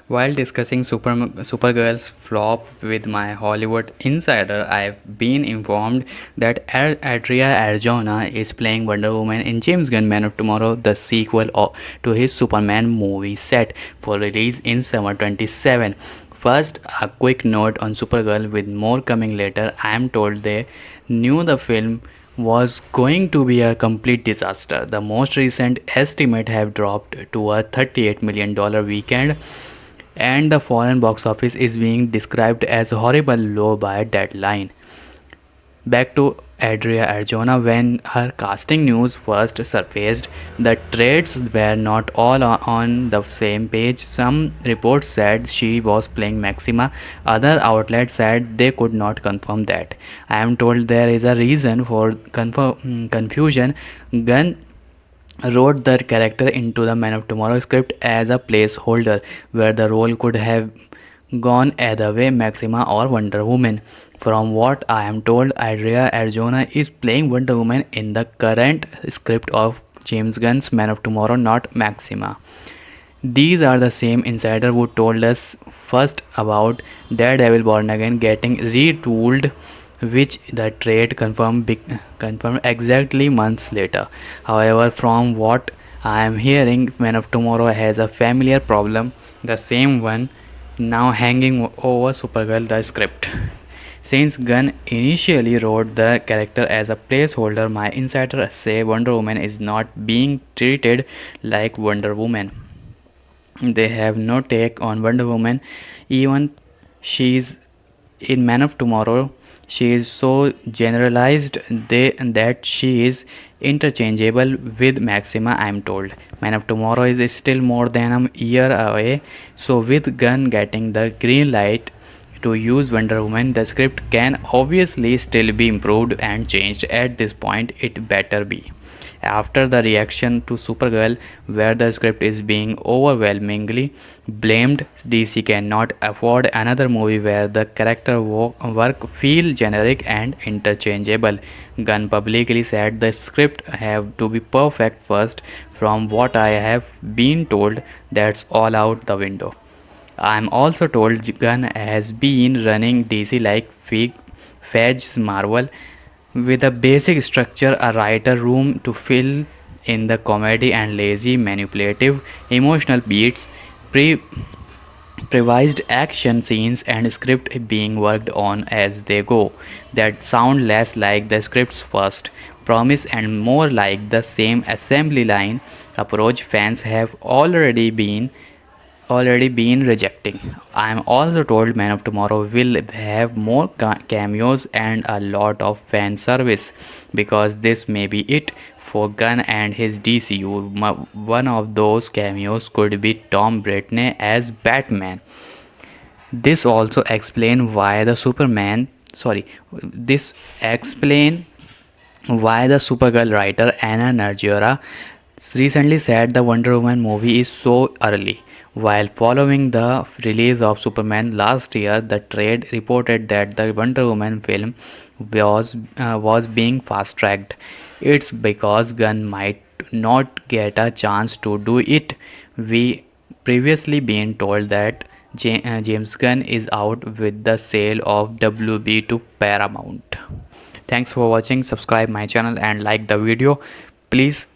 While discussing Supergirl's flop with my Hollywood insider, I've been informed that Adria Arjona is playing Wonder Woman in James Gunn Man of Tomorrow, the sequel to his Superman movie set for release in summer 27. First, a quick note on Supergirl with more coming later. I am told they knew the film was going to be a complete disaster. The most recent estimate have dropped to a $38 million weekend, and the foreign box office is being described as horrible low by Deadline. Back to Adria Arjona. When her casting news first surfaced, the trades were not all on the same page. Some reports said she was playing Maxima, other outlets said they could not confirm that. I am told there is a reason for confusion. Gunn wrote the character into the Man of Tomorrow script as a placeholder where the role could have gone either way, Maxima or Wonder Woman. From what I am told, Adria Arjona is playing Wonder Woman in the current script of James Gunn's Man of Tomorrow, not Maxima. These are the same insider who told us first about Daredevil Born Again getting retooled, which the trade confirmed exactly months later. However, from what I am hearing, Man of Tomorrow has a familiar problem, the same one now hanging over Supergirl, the script. Since Gunn initially wrote the character as a placeholder, my insiders say Wonder Woman is not being treated like Wonder Woman. They have no take on Wonder Woman. Even she's in Man of Tomorrow, she is so generalized that she is interchangeable with Maxima, I am told. Man of Tomorrow is still more than a year away, so with Gunn getting the green light to use Wonder Woman, the script can obviously still be improved and changed. At this point, it better be. After the reaction to Supergirl, where the script is being overwhelmingly blamed, DC cannot afford another movie where the character work feel generic and interchangeable. Gunn publicly said the script have to be perfect first. From what I have been told, that's all out the window. I'm also told Gunn has been running DC like Fage Marvel with a basic structure, a writer room to fill in the comedy and lazy, manipulative, emotional beats, improvised action scenes, and script being worked on as they go that sound less like the script's first promise and more like the same assembly line approach fans have already been rejecting. I am also told Man of Tomorrow will have more cameos and a lot of fan service because this may be it for Gunn and his DCU. One of those cameos could be Tom Britney as Batman. This also explain why the Superman sorry this explain why the Supergirl writer Anna Najera recently said the Wonder Woman movie is so early. While following the release of Superman last year, the trade reported that the Wonder Woman film was being fast tracked. It's because Gunn might not get a chance to do it. We previously been told that James Gunn is out with the sale of WB to Paramount. Thanks for watching. Subscribe my channel and like the video. Please